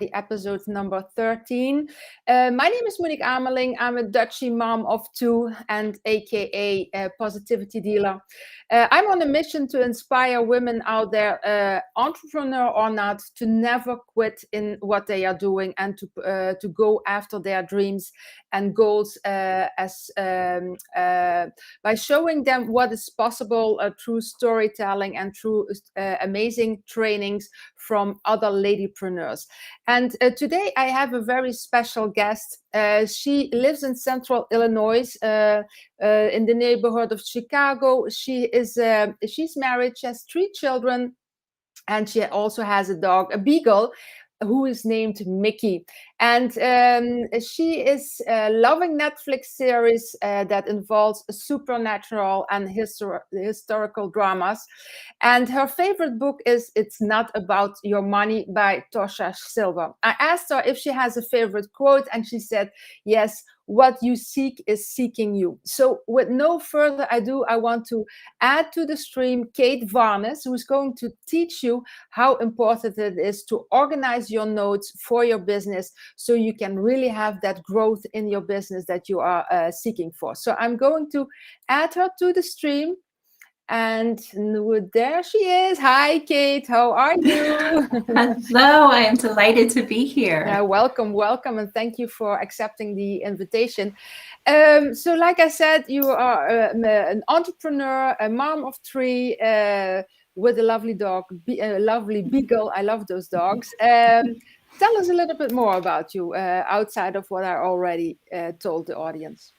the episode number 13. My name is Monique Ameling. I'm a Dutchie mom of two and aka positivity dealer. I'm on a mission to inspire women out there, entrepreneur or not, to never quit in what they are doing and to go after their dreams and goals by showing them what is possible through storytelling and through amazing trainings from other ladypreneurs. And today I have a very special guest. She lives in Central Illinois, in the neighborhood of Chicago. She's married, she has 3 children, and she also has a dog, a beagle, who is named Mickey. And she is loving Netflix series that involves supernatural and historical dramas. And her favorite book is It's Not About Your Money by Tosha Silver. I asked her if she has a favorite quote, and she said, yes, what you seek is seeking you. So with no further ado, I want to add to the stream Kate Varness, who is going to teach you how important it is to organize your notes for your business so you can really have that growth in your business that you are seeking for. So I'm going to add her to the stream. And there she is. Hi, Kate. How are you? Hello. I am delighted to be here. Welcome, and thank you for accepting the invitation. So, like I said, you are an entrepreneur, a mom of 3, with a lovely dog, a lovely beagle. I love those dogs. Tell us a little bit more about you outside of what I already told the audience.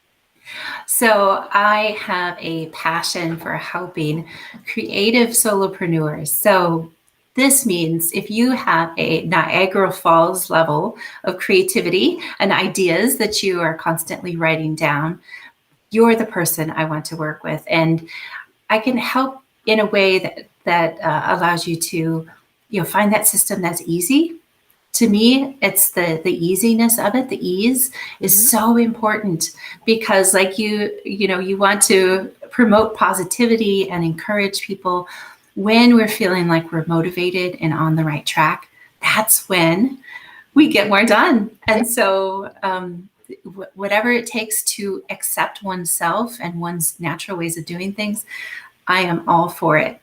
So I have a passion for helping creative solopreneurs. So this means if you have a Niagara Falls level of creativity and ideas that you are constantly writing down, you're the person I want to work with. And I can help in a way that allows you to find that system that's easy. To me, it's the easiness of it. The ease is so important because, like you want to promote positivity and encourage people. When we're feeling like we're motivated and on the right track, that's when we get more done. And so whatever it takes to accept oneself and one's natural ways of doing things, I am all for it.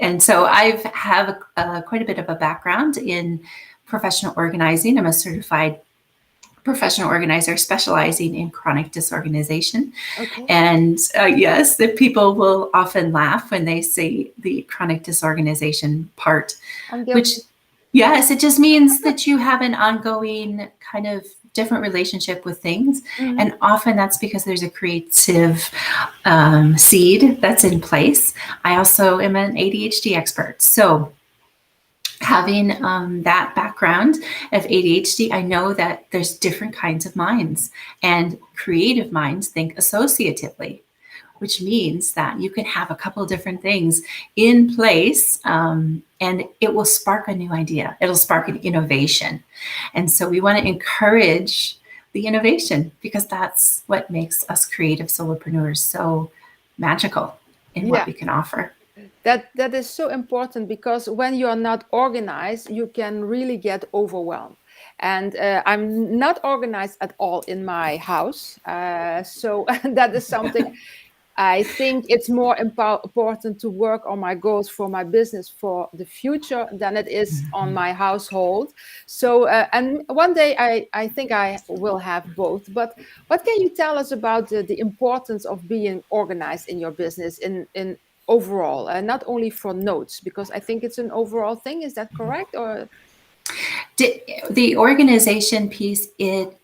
And so I have quite a bit of a background in professional organizing. I'm a certified professional organizer specializing in chronic disorganization. Okay. And yes, the people will often laugh when they say the chronic disorganization part, which, yes, it just means that you have an ongoing kind of different relationship with things. And often that's because there's a creative seed that's in place. I also am an ADHD expert. So having that background of ADHD, I know that there's different kinds of minds, and creative minds think associatively, which means that you can have a couple of different things in place, and it will spark a new idea. It'll spark an innovation. And so we want to encourage the innovation because that's what makes us creative solopreneurs so magical in what we can offer. That is so important, because when you are not organized, you can really get overwhelmed. And I'm not organized at all in my house. So that is something I think it's more important to work on my goals for my business for the future than it is on my household. So, and one day I think I will have both. But what can you tell us about the importance of being organized in your business in overall, and not only for notes, because I think it's an overall thing. Is that correct? Or the organization piece, it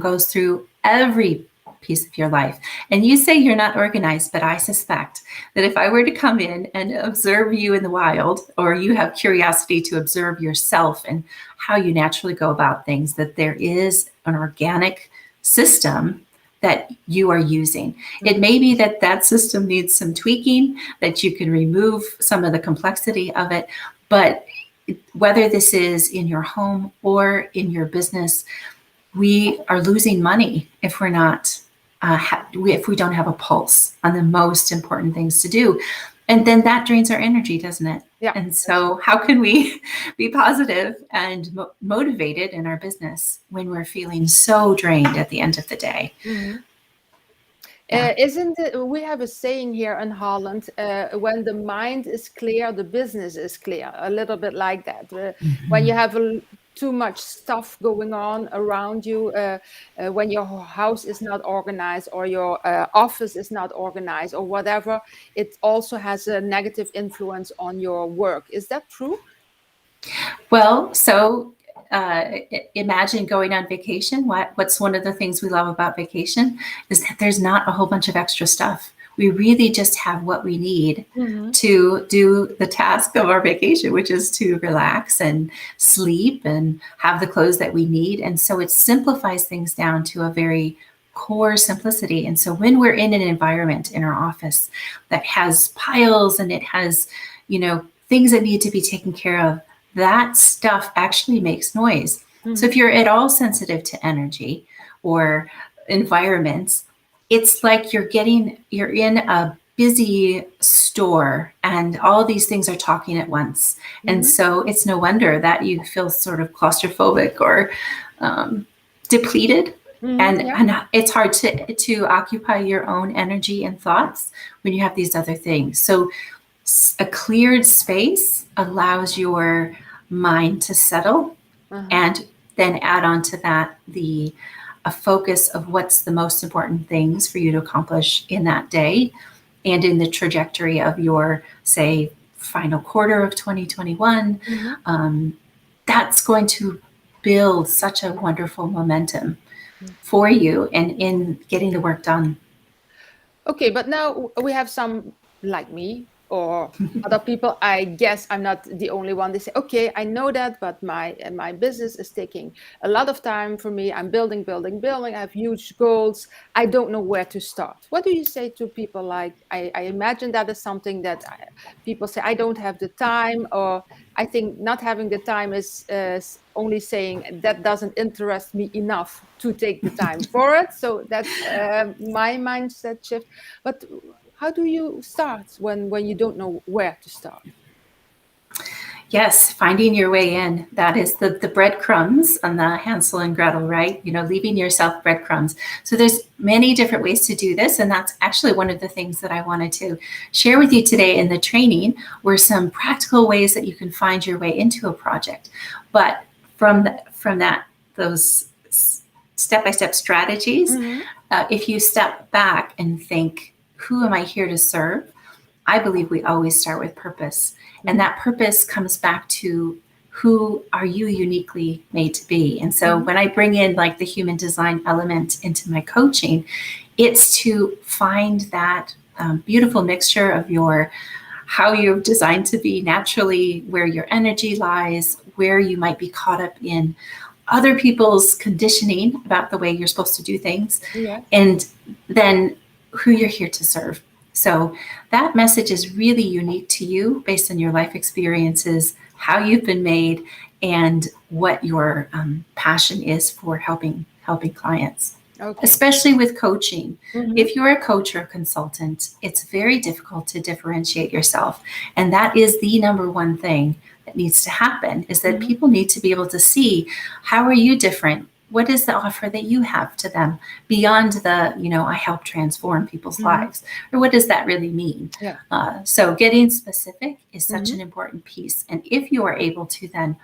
goes through every piece of your life. And you say you're not organized, but I suspect that if I were to come in and observe you in the wild, or you have curiosity to observe yourself and how you naturally go about things, that there is an organic system that you are using. It may be that that system needs some tweaking, that you can remove some of the complexity of it, but whether this is in your home or in your business, we are losing money if we're not, if we don't have a pulse on the most important things to do. And then that drains our energy, doesn't it? Yeah. And so how can we be positive and motivated in our business when we're feeling so drained at the end of the day? Isn't it, we have a saying here in Holland, when the mind is clear, the business is clear, a little bit like that. When you have too much stuff going on around you, when your house is not organized or your office is not organized or whatever, it also has a negative influence on your work. Is that true? Well, so imagine going on vacation. What's one of the things we love about vacation is that there's not a whole bunch of extra stuff. We really just have what we need to do the task of our vacation, which is to relax and sleep and have the clothes that we need. And so it simplifies things down to a very core simplicity. And so when we're in an environment in our office that has piles and it has, things that need to be taken care of, that stuff actually makes noise. So if you're at all sensitive to energy or environments, it's like you're in a busy store and all these things are talking at once. And so it's no wonder that you feel sort of claustrophobic or depleted. And it's hard to occupy your own energy and thoughts when you have these other things. So a cleared space allows your mind to settle, and then add on to that a focus of what's the most important things for you to accomplish in that day and in the trajectory of your, say, final quarter of 2021. That's going to build such a wonderful momentum for you and in getting the work done. Okay, but now we have some like me or other people. I guess I'm not the only one. They say, okay, I know that, but my business is taking a lot of time for me. I'm building. I have huge goals. I don't know where to start. What do you say to people like, I imagine that is something that people say, I don't have the time, or I think not having the time is only saying that doesn't interest me enough to take the time for it. So that's my mindset shift. But how do you start when you don't know where to start? Yes, finding your way in. That is the breadcrumbs on the Hansel and Gretel, right? Leaving yourself breadcrumbs. So there's many different ways to do this. And that's actually one of the things that I wanted to share with you today in the training were some practical ways that you can find your way into a project. But from those step-by-step strategies, if you step back and think, who am I here to serve? I believe we always start with purpose. And that purpose comes back to who are you uniquely made to be? And so when I bring in like the human design element into my coaching, it's to find that beautiful mixture of how you're designed to be naturally, where your energy lies, where you might be caught up in other people's conditioning about the way you're supposed to do things, and then who you're here to serve. So that message is really unique to you based on your life experiences, how you've been made, and what your passion is for helping clients. Okay. Especially with coaching. If you're a coach or a consultant, it's very difficult to differentiate yourself. And that is the number one thing that needs to happen, is that people need to be able to see, how are you different? What is the offer that you have to them beyond the, I help transform people's lives? Or what does that really mean? So getting specific is such an important piece. And if you are able to then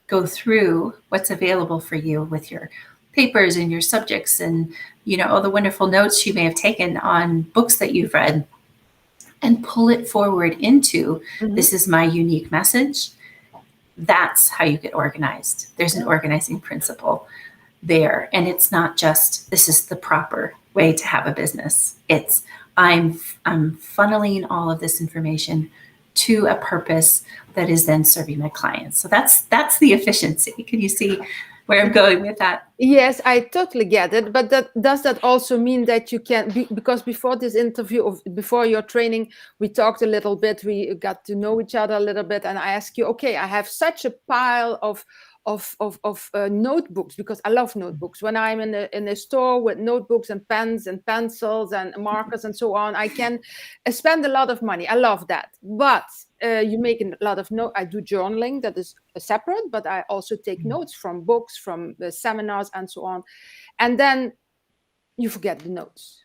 go through what's available for you with your papers and your subjects and, all the wonderful notes you may have taken on books that you've read, and pull it forward into, this is my unique message, that's how you get organized. There's an organizing principle there. And it's not just, this is the proper way to have a business. It's, I'm funneling all of this information to a purpose that is then serving my clients. So that's the efficiency. Can you see where I'm going with that? Yes, I totally get it. But does that also mean that you can, because before this interview, before your training, we talked a little bit, we got to know each other a little bit. And I asked you, okay, I have such a pile of notebooks, because I love notebooks. When I'm in a store with notebooks and pens and pencils and markers and so on, I can spend a lot of money. I love that. But you make a lot of notes. I do journaling, that is separate, but I also take notes from books, from the seminars, and so on. And then you forget the notes.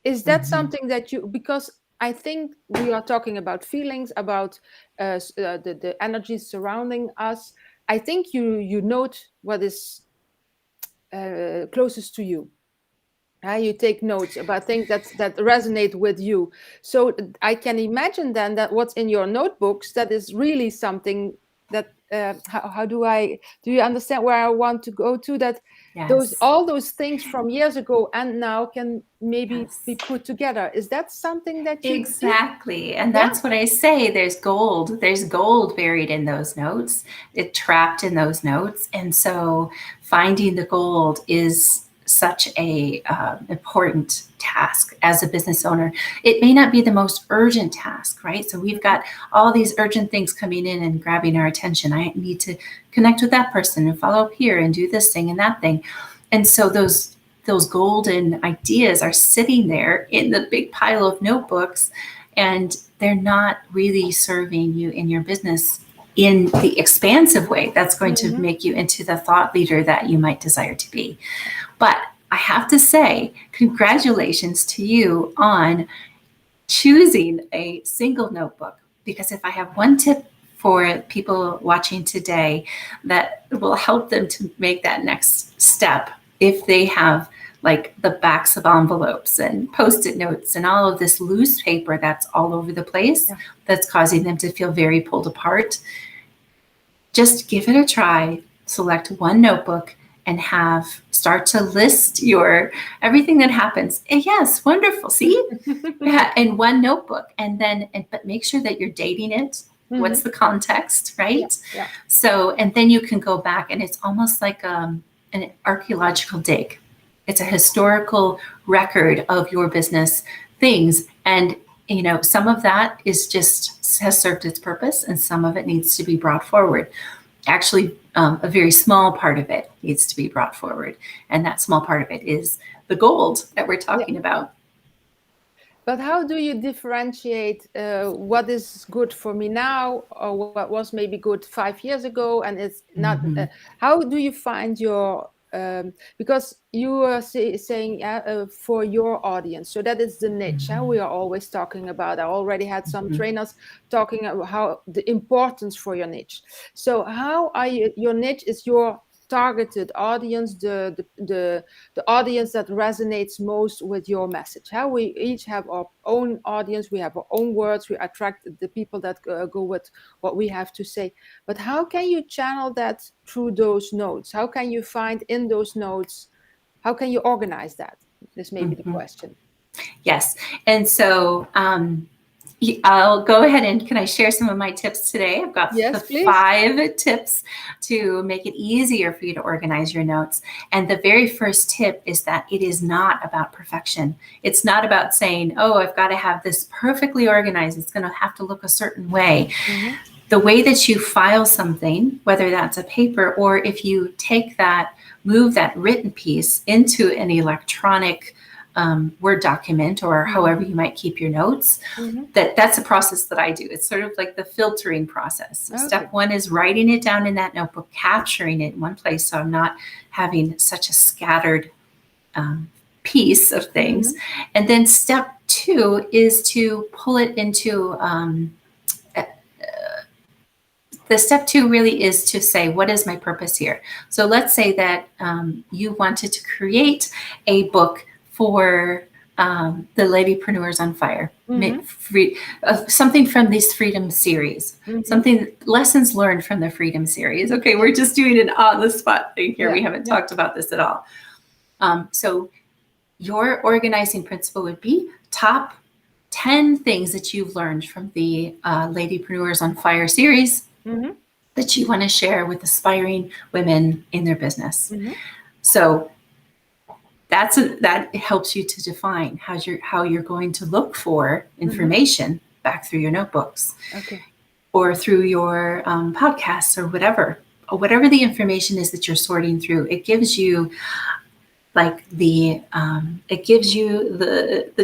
Is that something that you, because I think we are talking about feelings, about the energies surrounding us. I think you note what is closest to you. You take notes about things that resonate with you. So I can imagine then that what's in your notebooks, that is really something that how do you understand where I want to go to? That all those things from years ago and now can maybe be put together. Is that something that you exactly? And that's what I say. There's gold buried in those notes, trapped in those notes. And so finding the gold is such a important task as a business owner. It may not be the most urgent task, right? So we've got all these urgent things coming in and grabbing our attention. I need to connect with that person and follow up here and do this thing and that thing. And so those golden ideas are sitting there in the big pile of notebooks, and they're not really serving you in your business in the expansive way that's going to make you into the thought leader that you might desire to be. But I have to say, congratulations to you on choosing a single notebook, because if I have one tip for people watching today that will help them to make that next step, if they have like the backs of envelopes and Post-it notes and all of this loose paper that's all over the place, that's causing them to feel very pulled apart, just give it a try. Select one notebook and start to list your everything that happens. And yes, wonderful. See, in one notebook, but make sure that you're dating it. What's the context, right? Yeah. So, and then you can go back, and it's almost like an archaeological dig. It's a historical record of your business things, and some of that has served its purpose, and some of it needs to be brought forward. Actually, a very small part of it needs to be brought forward. And that small part of it is the gold that we're talking about. But how do you differentiate what is good for me now, or what was maybe good 5 years ago and it's not? How do you find your, because you are saying for your audience, so that is the niche. We are always talking about. I already had some trainers talking about how the importance for your niche. So how are you? Your niche is your targeted audience, the audience that resonates most with your message. How we each have our own audience, we have our own words, we attract the people that go with what we have to say. But how can you channel that through those notes? How can you find in those notes? How can you organize that? This may be the question. Yes. And so I'll go ahead and can I share some of my tips today? I've got 5 tips to make it easier for you to organize your notes. And the very first tip is that it is not about perfection. It's not about saying, oh, I've got to have this perfectly organized. It's going to have to look a certain way. The way that you file something, whether that's a paper or if you move that written piece into an electronic Word document or however you might keep your notes, that's a process that I do. It's sort of like the filtering process. So step 1 is writing it down in that notebook, capturing it in one place so I'm not having such a scattered piece of things. And then step 2 is to pull it into the step 2 really is to say, what is my purpose here? So let's say that you wanted to create a book for the Ladypreneurs on Fire, something from this Freedom series, something lessons learned from the Freedom series. Okay, we're just doing an on the spot thing here. We haven't talked about this at all. So your organizing principle would be top 10 things that you've learned from the Ladypreneurs on Fire series that you want to share with aspiring women in their business. So that helps you to define how you're going to look for information back through your notebooks, or through your podcasts or whatever the information is that you're sorting through. It gives you like the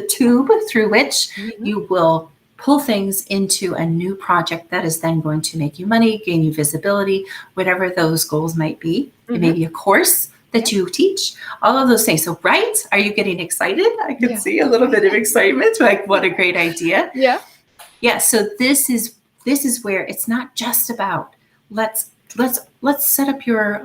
tube through which you will pull things into a new project that is then going to make you money, gain you visibility, whatever those goals might be. It may be a course that you teach, all of those things. So, right? Are you getting excited? I can see a little bit of excitement. Like, what a great idea. Yeah. So this is where it's not just about let's set up your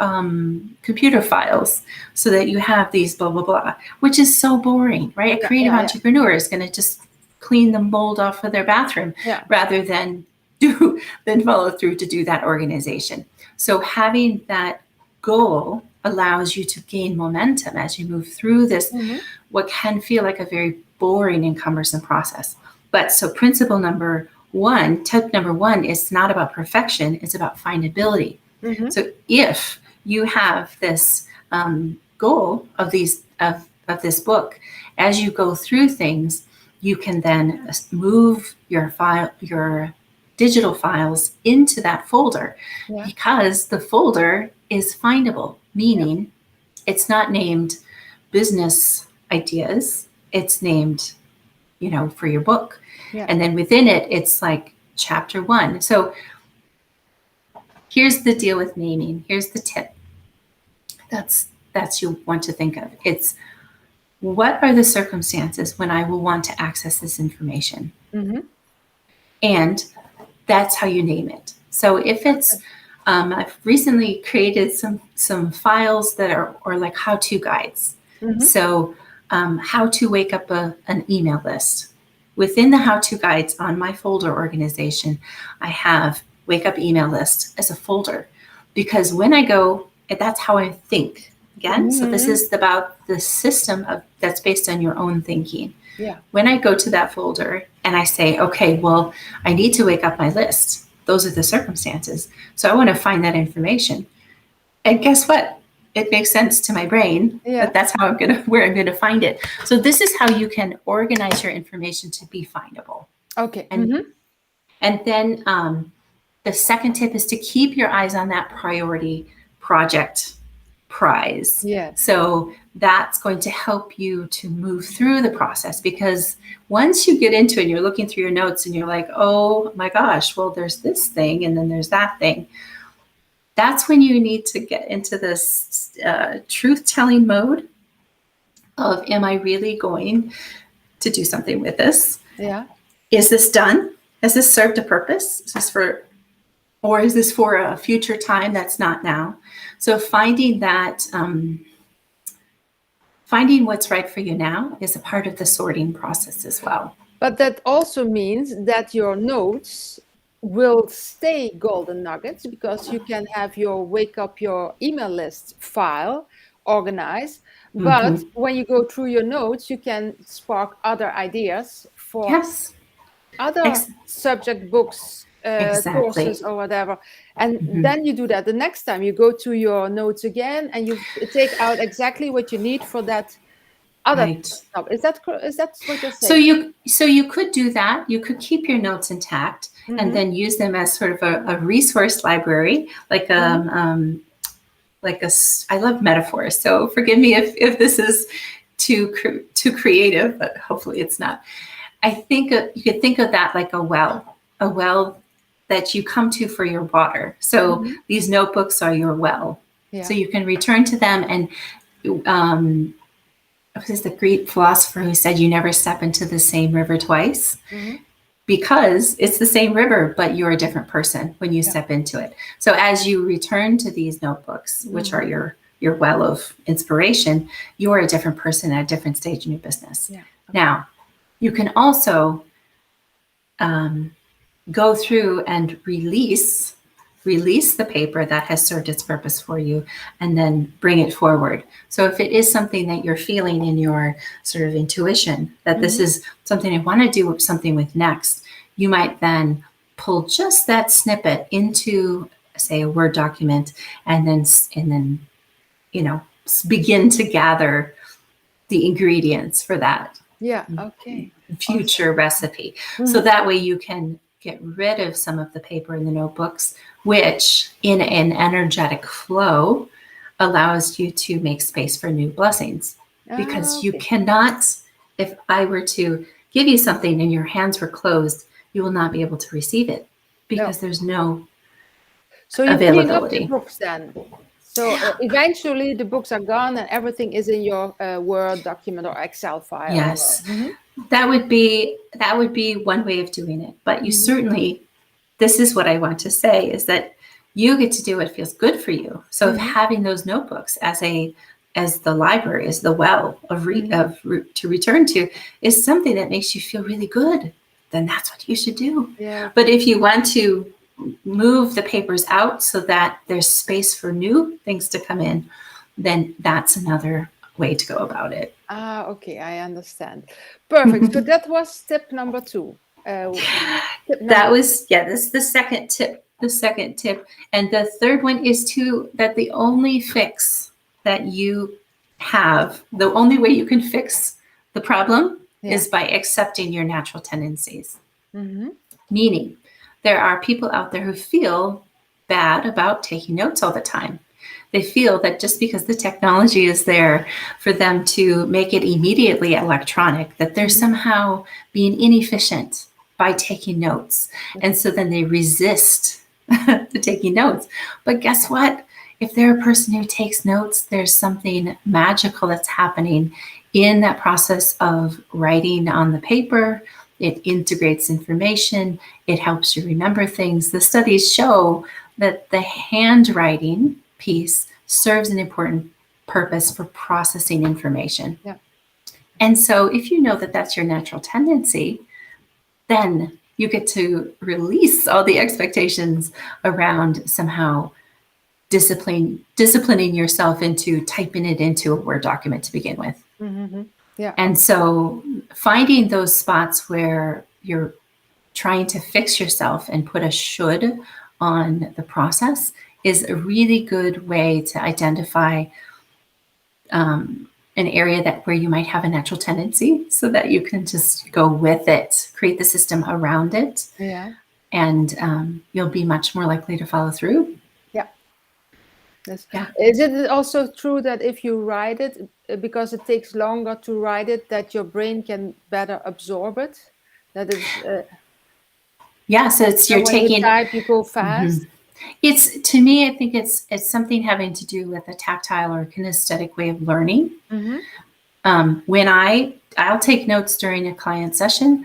computer files so that you have these blah blah blah, which is so boring, right? A creative entrepreneur is going to just clean the mold off of their bathroom rather than follow through to do that organization. So having that goal allows you to gain momentum as you move through this, what can feel like a very boring and cumbersome process. But so principle number one, tip number one is not about perfection, it's about findability. So if you have this goal of this book, as you go through things, you can then move your digital files into that folder because the folder is findable, meaning it's not named business ideas, it's named, for your book. And then within it, it's like chapter 1. So here's the deal with naming. Here's the tip. That's you want to think of. It's what are the circumstances when I will want to access this information? And that's how you name it. So if it's, I've recently created some files that are like how-to guides. So how to wake up an email list. Within the how-to guides on my folder organization, I have wake up email list as a folder, because when I go, that's how I think. Again, so this is about the system that's based on your own thinking. When I go to that folder and I say, okay, well, I need to wake up my list. Those are the circumstances. So I want to find that information. And guess what? It makes sense to my brain that that's how where I'm going to find it. So this is how you can organize your information to be findable. Okay. And then the second tip is to keep your eyes on that priority project prize. So that's going to help you to move through the process, because once you get into it and you're looking through your notes and you're like, oh my gosh, well, there's this thing and then there's that thing. That's when you need to get into this truth-telling mode of, am I really going to do something with this? Is this done? Has this served a purpose? Is this or is this for a future time that's not now? So finding that, finding what's right for you now is a part of the sorting process as well. But that also means that your notes will stay golden nuggets, because you can have your email list file organized. But when you go through your notes, you can spark other ideas for other subject books, courses or whatever. And then you do that. The next time you go to your notes again and you take out exactly what you need for that other stuff. Is that what you're saying? So you could do that. You could keep your notes intact and then use them as sort of a resource library, like I love metaphors, so forgive me if this is too creative, but hopefully it's not. I think you could think of that like a well that you come to for your water. So these notebooks are your well. So you can return to them. And what is the Greek philosopher who said you never step into the same river twice? Because it's the same river, but you're a different person when you step into it. So as you return to these notebooks, which are your well of inspiration, you're a different person at a different stage in your business. Now, you can also go through and release the paper that has served its purpose for you, and then bring it forward. So if it is something that you're feeling in your sort of intuition, that this is something I want to do something with next, you might then pull just that snippet into, say, a Word document, and then begin to gather the ingredients for that future recipe. So that way you can get rid of some of the paper in the notebooks, which in an energetic flow allows you to make space for new blessings. Because you cannot, if I were to give you something and your hands were closed, you will not be able to receive it because there's no So you clean up the availability. books then. So eventually the books are gone and everything is in your Word document or Excel file. Yes, that would be one way of doing it. But you certainly, this is what I want to say, is that you get to do what feels good for you. So if having those notebooks as the library, as the well to return to, is something that makes you feel really good, then that's what you should do. Yeah. But if you want to move the papers out so that there's space for new things to come in, then that's another way to go about it. Okay, I understand. Perfect. So that was tip number 2. This is the second tip. And the third one is that the only fix that you have, the only way you can fix the problem is by accepting your natural tendencies. Meaning, there are people out there who feel bad about taking notes all the time. They feel that just because the technology is there for them to make it immediately electronic, that they're somehow being inefficient by taking notes. And so then they resist to taking notes. But guess what? If they're a person who takes notes, there's something magical that's happening in that process of writing on the paper. It integrates information. It helps you remember things. The studies show that the handwriting piece serves an important purpose for processing information. Yeah. And so if you know that that's your natural tendency, then you get to release all the expectations around somehow disciplining yourself into typing it into a Word document to begin with. Yeah. And so finding those spots where you're trying to fix yourself and put a should on the process is a really good way to identify an area where you might have a natural tendency, so that you can just go with it, create the system around it, and you'll be much more likely to follow through. Yeah. Is it also true that if you write it, because it takes longer to write it, that your brain can better absorb it? That is. So it's you're when taking. You type, you go fast. It's, to me, I think it's something having to do with a tactile or kinesthetic way of learning. When I'll take notes during a client session,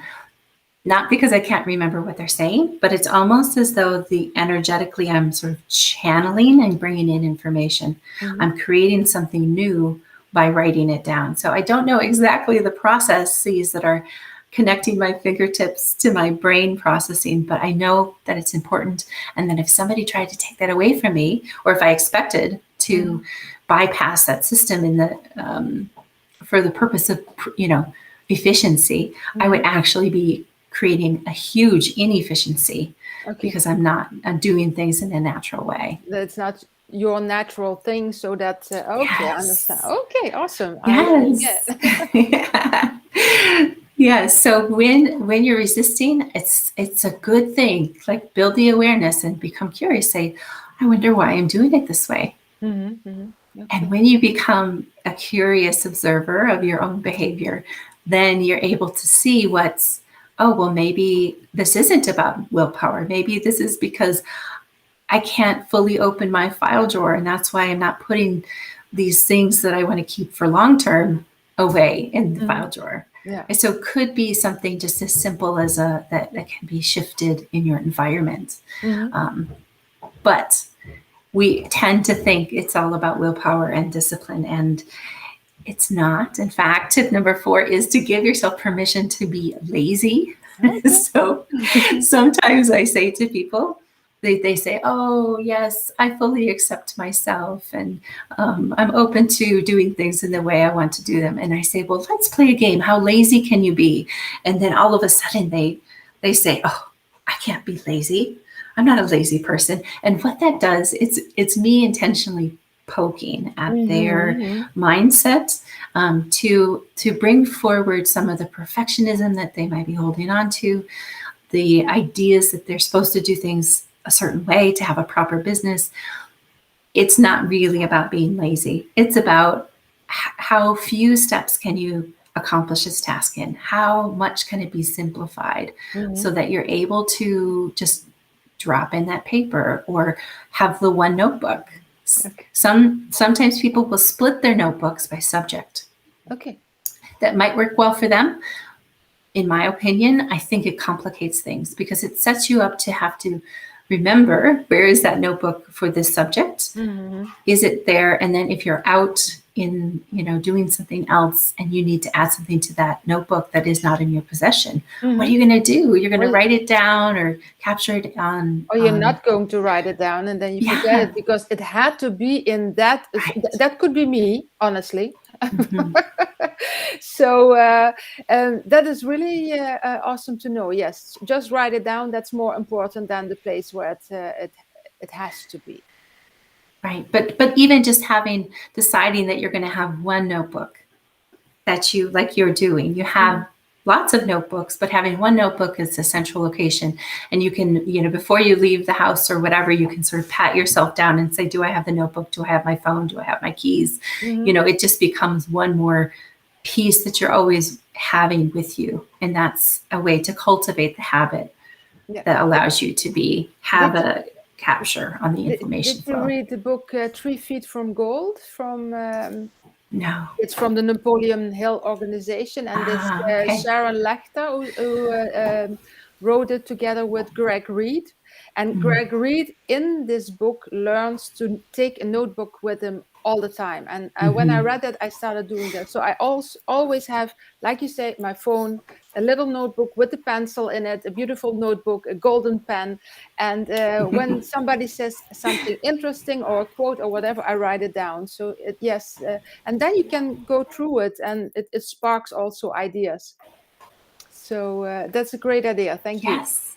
not because I can't remember what they're saying, but it's almost as though energetically I'm sort of channeling and bringing in information. I'm creating something new by writing it down. So I don't know exactly the processes that are connecting my fingertips to my brain processing, but I know that it's important. And then if somebody tried to take that away from me, or if I expected to bypass that system for the purpose of, efficiency, I would actually be creating a huge inefficiency because I'm doing things in a natural way. That's not your natural thing, so that I understand. Okay, awesome. So when you're resisting, it's a good thing. Like, build the awareness and become curious. Say, I wonder why I'm doing it this way. And when you become a curious observer of your own behavior, then you're able to see maybe this isn't about willpower. Maybe this is because I can't fully open my file drawer, and that's why I'm not putting these things that I want to keep for long term away in the file drawer. And so it could be something just as simple as that can be shifted in your environment. But we tend to think it's all about willpower and discipline, and it's not. In fact, tip number 4 is to give yourself permission to be lazy. So sometimes I say to people, they say, oh, yes, I fully accept myself, and I'm open to doing things in the way I want to do them. And I say, well, let's play a game. How lazy can you be? And then all of a sudden they say, oh, I can't be lazy. I'm not a lazy person. And what that does, it's me intentionally poking at their mindset to bring forward some of the perfectionism that they might be holding on to, the ideas that they're supposed to do things a certain way to have a proper business. It's not really about being lazy. It's about how few steps can you accomplish this task in? How much can it be simplified so that you're able to just drop in that paper or have the one notebook? Okay. Sometimes people will split their notebooks by subject. Okay. That might work well for them. In my opinion, I think it complicates things because it sets you up to have to remember, where is that notebook for this subject? Is it there? And then if you're out in, doing something else and you need to add something to that notebook that is not in your possession, what are you going to do? You're going to write it down or capture it on... Or you're not going to write it down and then you forget it because it had to be in that. Right. That could be me, honestly. So that is really awesome to know. Yes, just write it down. That's more important than the place where it has to be. Right, but even just deciding that you're going to have one notebook that you, like you're doing, you have lots of notebooks, but having one notebook is a central location, and you can, before you leave the house or whatever, you can sort of pat yourself down and say, do I have the notebook? Do I have my phone? Do I have my keys? It just becomes one more piece that you're always having with you, and that's a way to cultivate the habit that allows you to have a capture on the information flow. Did you read the book 3 Feet from Gold from... No. It's from the 𝗴𝗂𝗀𝗃 Hill organization, and this Sharon Lechter who wrote it together with Greg Reed. And Greg Reed in this book learns to take a notebook with him all the time. And when I read that, I started doing that. So I also always have, like you say, my phone, a little notebook with a pencil in it, a beautiful notebook, a golden pen. And when somebody says something interesting or a quote or whatever, I write it down. So and then you can go through it, and it sparks also ideas. So that's a great idea. Thank you. Yes.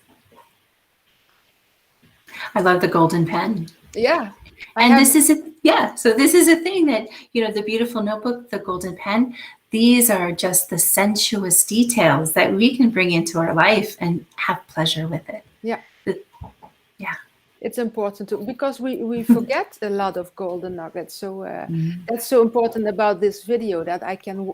I love the golden pen. Yeah. This is a thing that, the beautiful notebook, the golden pen, these are just the sensuous details that we can bring into our life and have pleasure with it. Yeah. Yeah. It's important too, because we forget a lot of golden nuggets. So that's so important about this video, that I can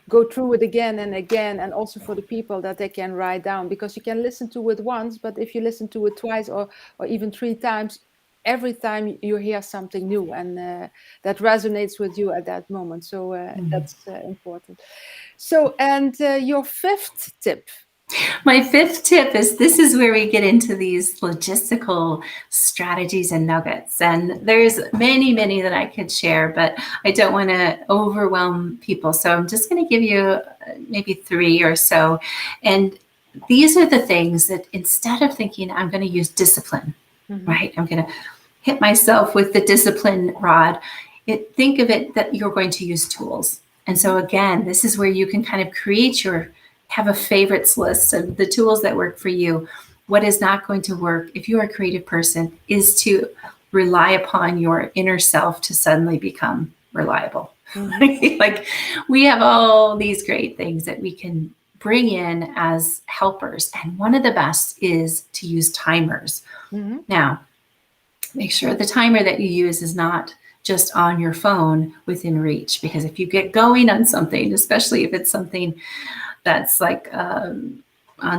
go through it again and again, and also for the people that they can write down, because you can listen to it once, but if you listen to it twice or even 3 times, every time you hear something new, and that resonates with you at that moment. So that's important. So, and your 5th tip. My 5th tip is, this is where we get into these logistical strategies and nuggets. And there's many, many that I could share, but I don't want to overwhelm people. So I'm just going to give you maybe 3 or so. And these are the things that, instead of thinking I'm going to use discipline, right? I'm going to hit myself with the discipline rod. Think of it that you're going to use tools. And so again, this is where you can kind of have a favorites list of the tools that work for you. What is not going to work, if you're a creative person, is to rely upon your inner self to suddenly become reliable. Like, we have all these great things that we can bring in as helpers. And one of the best is to use timers. Now, make sure the timer that you use is not just on your phone within reach, because if you get going on something, especially if it's something that's like on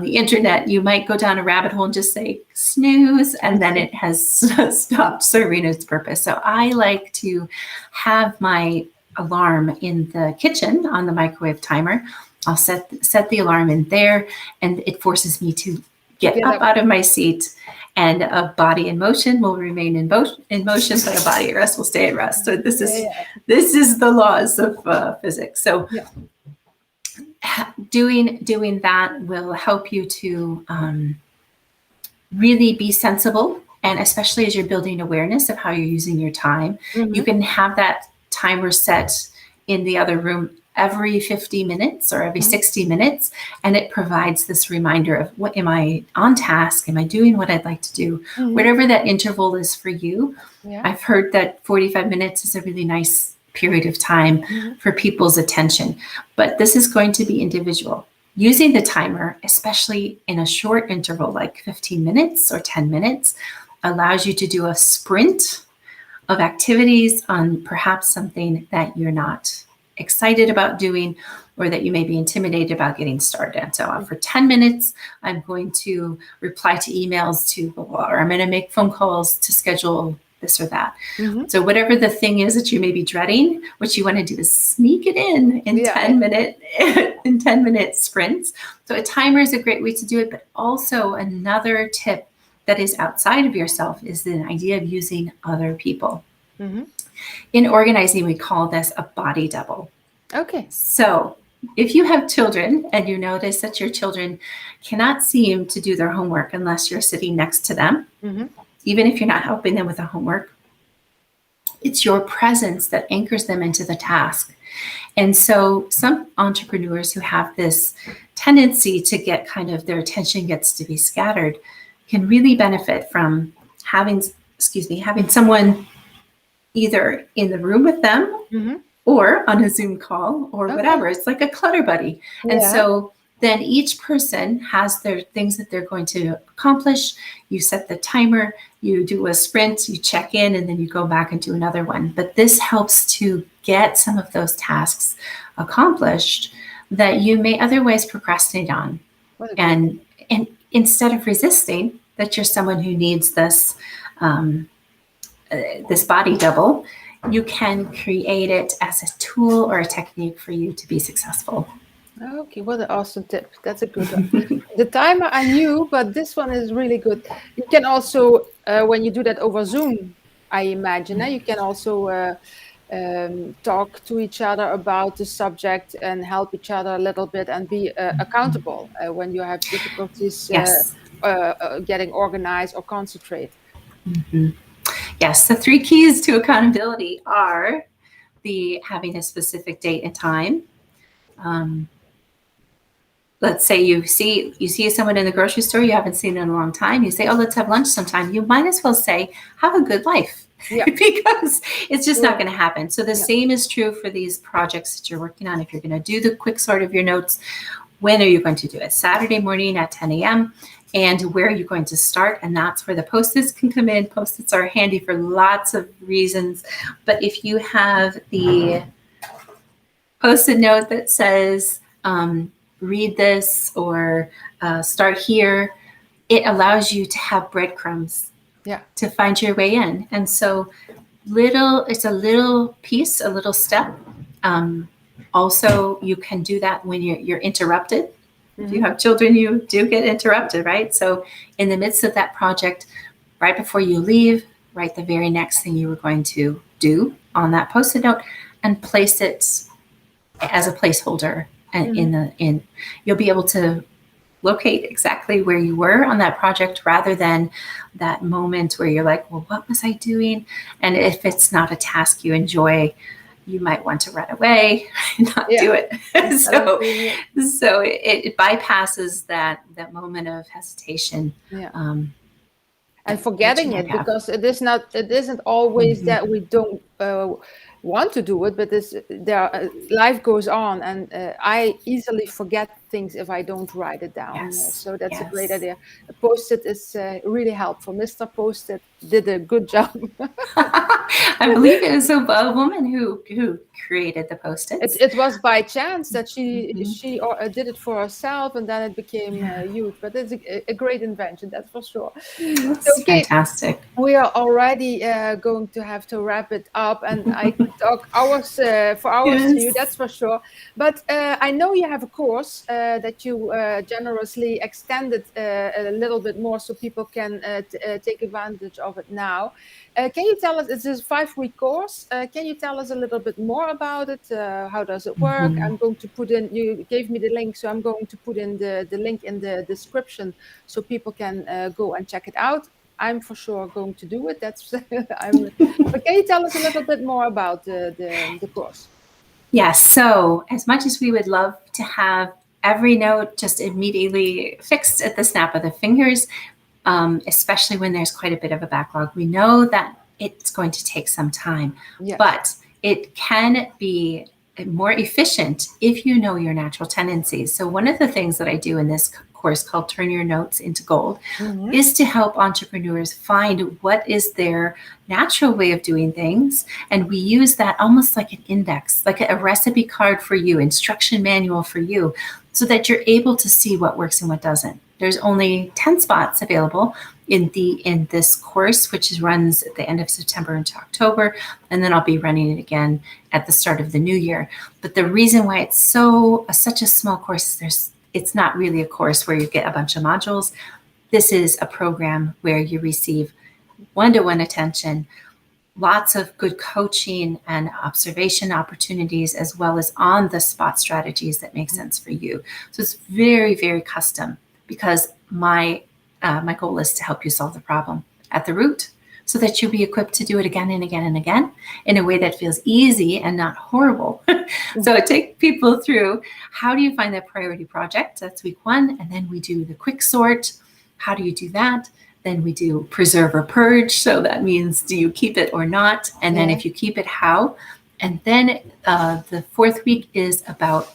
the internet, you might go down a rabbit hole and just say snooze, and then it has stopped serving its purpose. So I like to have my alarm in the kitchen on the microwave timer. I'll set the alarm in there, and it forces me to get up out of my seat, and a body in motion will remain in motion, but a body at rest will stay at rest. So this is the laws of physics. So doing that will help you to really be sensible, and especially as you're building awareness of how you're using your time. You can have that timer set in the other room every 50 minutes or every 60 minutes, and it provides this reminder of, what am I on task? Am I doing what I'd like to do? Whatever that interval is for you. I've heard that 45 minutes is a really nice period of time for people's attention, but this is going to be individual. Using the timer, especially in a short interval like 15 minutes or 10 minutes, allows you to do a sprint of activities on perhaps something that you're not excited about doing, or that you may be intimidated about getting started. And so for 10 minutes, I'm going to reply to emails to blah, blah, or I'm going to make phone calls to schedule this or that. So whatever the thing is that you may be dreading, what you want to do is sneak it in 10-minute sprints. So a timer is a great way to do it, but also another tip that is outside of yourself is the idea of using other people. In organizing, we call this a body double. Okay. So if you have children and you notice that your children cannot seem to do their homework unless you're sitting next to them, even if you're not helping them with the homework, it's your presence that anchors them into the task. And so some entrepreneurs who have this tendency to get kind of their attention gets to be scattered can really benefit from having someone either in the room with them or on a Zoom call or whatever. It's like a clutter buddy. And so then each person has their things that they're going to accomplish. You set the timer, you do a sprint, you check in, and then you go back and do another one. But this helps to get some of those tasks accomplished that you may otherwise procrastinate on. And instead of resisting that you're someone who needs this this body double, you can create it as a tool or a technique for you to be successful. Okay, what an awesome tip. That's a good one. The timer I knew, but this one is really good. You can also, when you do that over Zoom, I imagine, you can also talk to each other about the subject and help each other a little bit and be accountable when you have difficulties getting organized or concentrate. Yes, the 3 keys to accountability are having a specific date and time. Let's say you see someone in the grocery store you haven't seen in a long time. You say, "Oh, let's have lunch sometime." You might as well say, "Have a good life," because it's just not going to happen. So the same is true for these projects that you're working on. If you're going to do the quick sort of your notes, when are you going to do it? Saturday morning at 10 a.m. And where are you going to start? And that's where the Post-its can come in. Post-its are handy for lots of reasons. But if you have the Post-it note that says, read this or start here, it allows you to have breadcrumbs to find your way in. And so it's a little piece, a little step. Also, you can do that when you're interrupted. If you have children, you do get interrupted, right? So in the midst of that project, right before you leave, write the very next thing you were going to do on that Post-it note and place it as a placeholder. And you'll be able to locate exactly where you were on that project rather than that moment where you're like, well, what was I doing? And if it's not a task you enjoy, you might want to run away and not do it. So it bypasses that moment of hesitation. And forgetting it, because it isn't always that we don't want to do it, but life goes on, and I easily forget things if I don't write it down. So that's a great idea. A Post-it is really helpful. Mr. Post-it did a good job. I believe it was a woman who created the Post-its. It was by chance that she did it for herself, and then it became huge. But it's a great invention, that's for sure. It's fantastic. We are already going to have to wrap it up, and I could talk hours to you, that's for sure. But I know you have a course that you generously extended a little bit more so people can take advantage of it now. Can you tell us, it's a 5-week course. Can you tell us a little bit more about it? How does it work? I'm going to put in, you gave me the link, so I'm going to put in the link in the description so people can go and check it out. I'm for sure going to do it. But can you tell us a little bit more about the course? Yes. So as much as we would love to have every note just immediately fixed at the snap of the fingers, especially when there's quite a bit of a backlog, we know that it's going to take some time, but it can be more efficient if you know your natural tendencies. So one of the things that I do in this course called Turn Your Notes into Gold is to help entrepreneurs find what is their natural way of doing things. And we use that almost like an index, like a recipe card for you, instruction manual for you, so that you're able to see what works and what doesn't. There's only 10 spots available in this course, which runs at the end of September into October, and then I'll be running it again at the start of the new year. But the reason why it's such a small course is it's not really a course where you get a bunch of modules. This is a program where you receive one-to-one attention, lots of good coaching and observation opportunities, as well as on-the-spot strategies that make sense for you. So it's very, very custom, because my goal is to help you solve the problem at the root, so that you'll be equipped to do it again and again and again in a way that feels easy and not horrible. So I take people through, how do you find that priority project? That's week 1. And then we do the quick sort. How do you do that? Then we do preserve or purge. So that means, do you keep it or not? And then if you keep it, how? And then the 4th week is about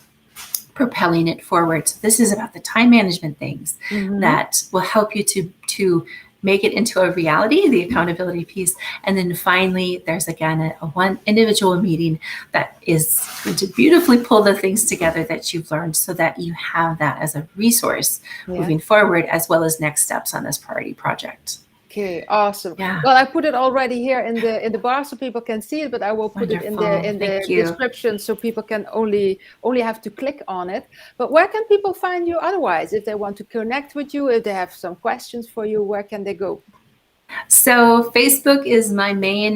propelling it forward. So this is about the time management things that will help you to make it into a reality, the accountability piece. And then finally, there's again a one individual meeting that is going to beautifully pull the things together that you've learned, so that you have that as a resource moving forward, as well as next steps on this priority project. Okay, awesome. Well, I put it already here in the bar so people can see it, but I will put it in the description so people can only have to click on it. But where can people find you otherwise? If they want to connect with you, if they have some questions for you, where can they go? So Facebook is my main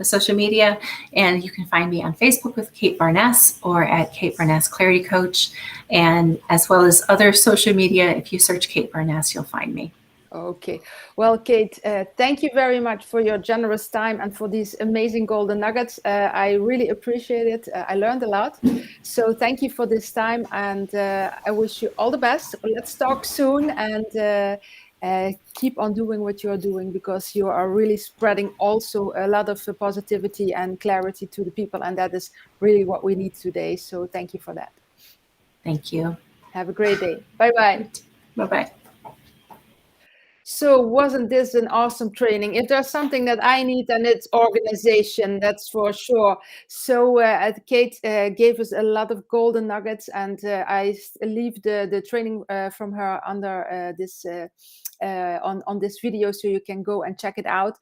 social media, and you can find me on Facebook with Kate Varness, or at Kate Varness Clarity Coach, and as well as other social media. If you search Kate Varness, you'll find me. Okay. Well, Kate, thank you very much for your generous time and for these amazing golden nuggets. I really appreciate it. I learned a lot. So thank you for this time, and I wish you all the best. Let's talk soon, and keep on doing what you're doing, because you are really spreading also a lot of positivity and clarity to the people, and that is really what we need today. So thank you for that. Thank you. Have a great day. Bye-bye. Bye-bye. So wasn't this an awesome training? If there's something that I need, then it's organization, that's for sure. So Kate gave us a lot of golden nuggets, and I leave the training from her under this on this video, so you can go and check it out.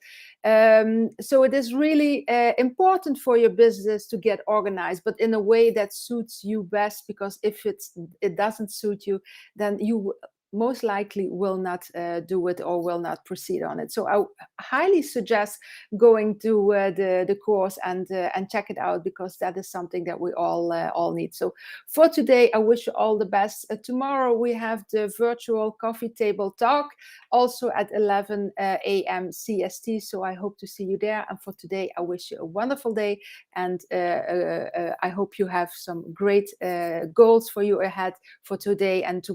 So it is really important for your business to get organized, but in a way that suits you best, because if it doesn't suit you, then you most likely will not do it or will not proceed on it. So I highly suggest going to the course and check it out, because that is something that we all need. So for today, I wish you all the best. Tomorrow we have the virtual coffee table talk, also at 11 a.m. CST. So I hope to see you there. And for today, I wish you a wonderful day, and I hope you have some great goals for you ahead for today, and to